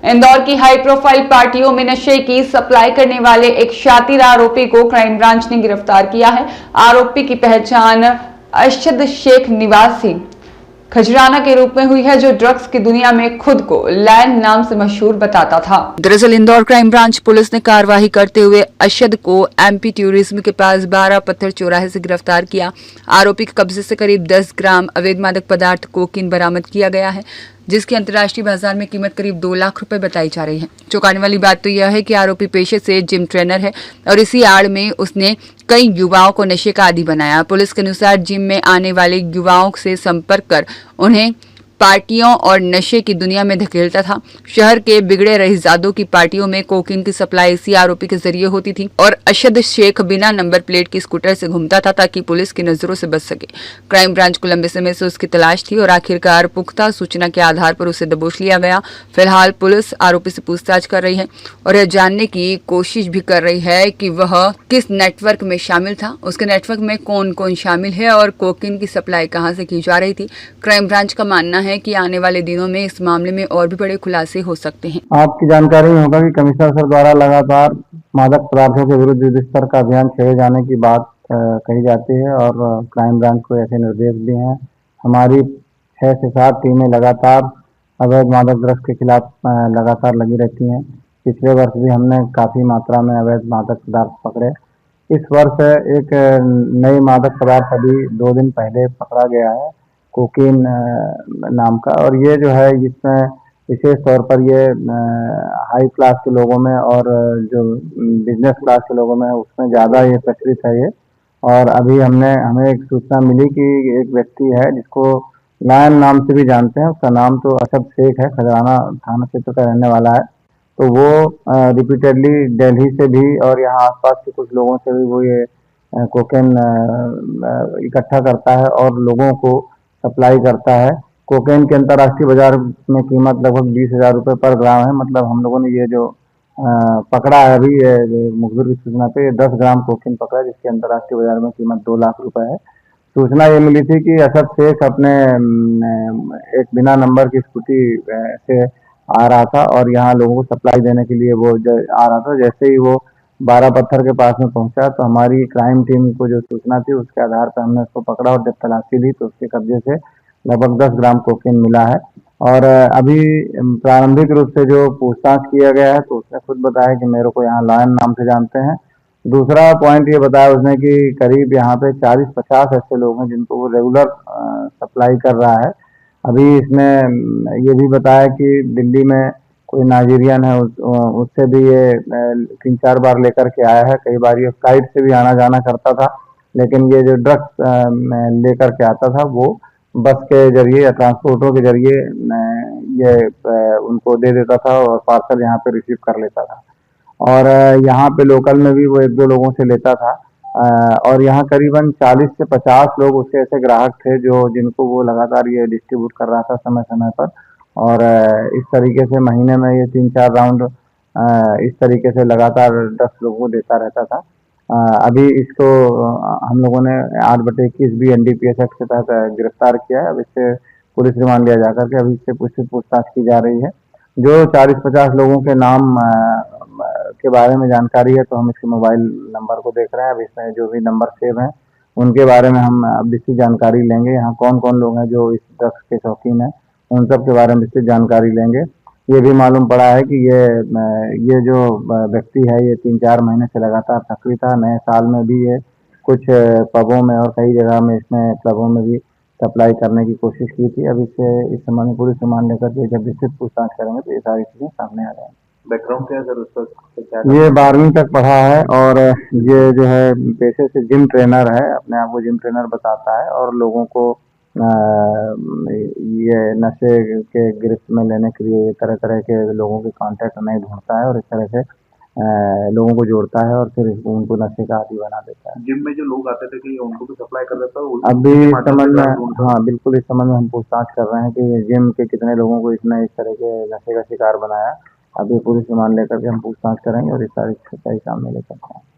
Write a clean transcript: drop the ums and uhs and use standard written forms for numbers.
इंदौर की high profile पार्टियों में नशे की सप्लाई करने वाले एक शातिर आरोपी को क्राइम ब्रांच ने गिरफ्तार किया है। आरोपी की पहचान अरशद शेख निवासी खजराना के रूप में हुई है, जो ड्रग्स की दुनिया में खुद को लैन नाम से मशहूर बताता था। दरअसल इंदौर क्राइम ब्रांच पुलिस ने कार्रवाई करते हुए अरशद को एमपी टूरिज्म के पास 12 पत्थर चौराहे से गिरफ्तार किया। आरोपी के कब्जे से करीब 10 ग्राम अवैध मादक पदार्थ कोकीन बरामद किया गया है, जिसकी अंतर्राष्ट्रीय बाजार में कीमत करीब 2 लाख रुपए बताई जा रही है। चौंकाने वाली बात तो यह है कि आरोपी पेशे से जिम ट्रेनर है और इसी आड़ में उसने कई युवाओं को नशे का आदी बनाया। पुलिस के अनुसार जिम में आने वाले युवाओं से संपर्क कर उन्हें पार्टियों और नशे की दुनिया में धकेलता था। शहर के बिगड़े रईसजादों की पार्टियों में कोकीन की सप्लाई इसी आरोपी के जरिए होती थी और अरशद शेख बिना नंबर प्लेट की स्कूटर से घूमता था ताकि पुलिस की नजरों से बच सके। क्राइम ब्रांच को लंबे समय से उसकी तलाश थी और आखिरकार पुख्ता सूचना के आधार पर उसे दबोच लिया गया। फिलहाल पुलिस आरोपी से पूछताछ कर रही है और यह जानने की कोशिश भी कर रही है कि वह किस नेटवर्क में शामिल था, उसके नेटवर्क में कौन कौन शामिल है और कोकीन की सप्लाई कहां से की जा रही थी। क्राइम ब्रांच का मानना है कि आने वाले दिनों में इस मामले में और भी बड़े खुलासे हो सकते हैं। आपकी जानकारी में होगा कि कमिश्नर सर द्वारा लगातार मादक पदार्थों के विरुद्ध युद्ध स्तर का अभियान छेड़े जाने की बात कही जाती है और क्राइम ब्रांच को ऐसे निर्देश भी हैं। हमारी 6 से 7 टीमें लगातार अवैध मादक ड्रग्स के खिलाफ लगातार लगी रहती हैं। पिछले वर्ष भी हमने काफ़ी मात्रा में अवैध मादक पदार्थ पकड़े। इस वर्ष एक नई मादक पदार्थ अभी 2 दिन पहले पकड़ा गया है, कोकीन नाम का, और ये जो है इसमें विशेष तौर पर ये हाई क्लास के लोगों में और जो बिजनेस क्लास के लोगों में उसमें ज़्यादा ये प्रचलित है ये। और अभी हमें एक सूचना मिली कि एक व्यक्ति है जिसको लायन नाम से भी जानते हैं, उसका नाम तो अरशद शेख है, खजराना थाना क्षेत्र का रहने वाला है। तो वो रिपीटेडली दिल्ली से भी और यहाँ आसपास के कुछ लोगों से भी वो ये कोकेन इकट्ठा करता है और लोगों को सप्लाई करता है। कोकेन की अंतर्राष्ट्रीय बाजार में कीमत लगभग 20,000 रुपये पर ग्राम है। मतलब हम लोगों ने ये जो पकड़ा है अभी ये मुखबिर की सूचना पे 10 ग्राम कोकेन पकड़ा है, जिसकी अंतर्राष्ट्रीय बाजार में कीमत 2 लाख रुपए है। सूचना ये मिली थी कि अरशद शेख अपने एक बिना नंबर की स्कूटी से आ रहा था और यहाँ लोगों को सप्लाई देने के लिए वो आ रहा था। जैसे ही वो 12 पत्थर के पास में पहुंचा तो हमारी क्राइम टीम को जो सूचना थी उसके आधार पर हमने उसको पकड़ा और जब तलाशी ली तो उसके कब्जे से लगभग 10 ग्राम कोकेन मिला है। और अभी प्रारंभिक रूप से जो पूछताछ किया गया है तो उसने खुद बताया कि मेरे को यहाँ लायन नाम से जानते हैं। दूसरा पॉइंट ये बताया उसने कि करीब यहाँ पे 40-50 ऐसे लोग हैं जिनको वो रेगुलर सप्लाई कर रहा है। अभी इसने ये भी बताया कि दिल्ली में कोई नाइजीरियन है उससे भी ये 3-4 बार लेकर के आया है। कई बार ये फ्लाइट से भी आना जाना करता था, लेकिन ये जो ड्रग्स लेकर के आता था वो बस के जरिए या ट्रांसपोर्टरों के जरिए ये उनको दे देता था और पार्सल यहाँ पे रिसीव कर लेता था। और यहाँ पे लोकल में भी वो 1-2 लोगों से लेता था। और यहाँ करीबन 40 से 50 लोग उसके ऐसे ग्राहक थे जो जिनको वो लगातार ये डिस्ट्रीब्यूट कर रहा था समय समय पर। और इस तरीके से महीने में ये 3-4 राउंड इस तरीके से लगातार 10 लोगों को देता रहता था। अभी इसको हम लोगों ने 8/21 बी एनडीपीएस एक्ट के तहत गिरफ्तार किया है। अब इससे पुलिस रिमांड लिया जाकर के अभी इससे पूछताछ की जा रही है। जो 40-50 लोगों के नाम के बारे में जानकारी है तो हम इसके मोबाइल नंबर को देख रहे हैं। अब इसमें जो भी नंबर सेव हैं उनके बारे में हम अब विस्तृत जानकारी लेंगे। यहाँ कौन कौन लोग हैं जो इस ड्रग्स के शौकीन हैं उन सब के बारे में विस्तृत जानकारी लेंगे। ये भी मालूम पड़ा है कि ये जो व्यक्ति है ये 3-4 महीने से लगातार सक्रिय था। नए साल में भी ये कुछ पबों में और कई जगह में इसने क्लबों में भी सप्लाई करने की कोशिश की थी। अब इस संबंध में पुलिस रिमांड लेकर के जब विस्तृत पूछताछ करेंगे तो ये सारी चीजें सामने आ जाएंगी। बैकग्राउंड क्या है सर उसका? ये 12वीं तक पढ़ा है और ये जो है पेशे से जिम ट्रेनर है, अपने आप को जिम ट्रेनर बताता है और लोगों को ये नशे के गिरफ्त में लेने के लिए तरह तरह के लोगों के कांटेक्ट नहीं ढूंढता है और इस तरह से लोगों को जोड़ता है और फिर उनको नशे का आदी बना देता है। जिम में जो लोग आते थे कि उनको भी सप्लाई कर देता है? अभी इस संबंध में हाँ बिल्कुल इस संबंध में हम पूछताछ कर रहे हैं कि जिम के कितने लोगों को इसने इस तरह के नशे का शिकार बनाया। अभी पुलिस रिमांड लेकर के हम पूछताछ करेंगे और इस सारी सच्चाई सामने लेकर आएंगे।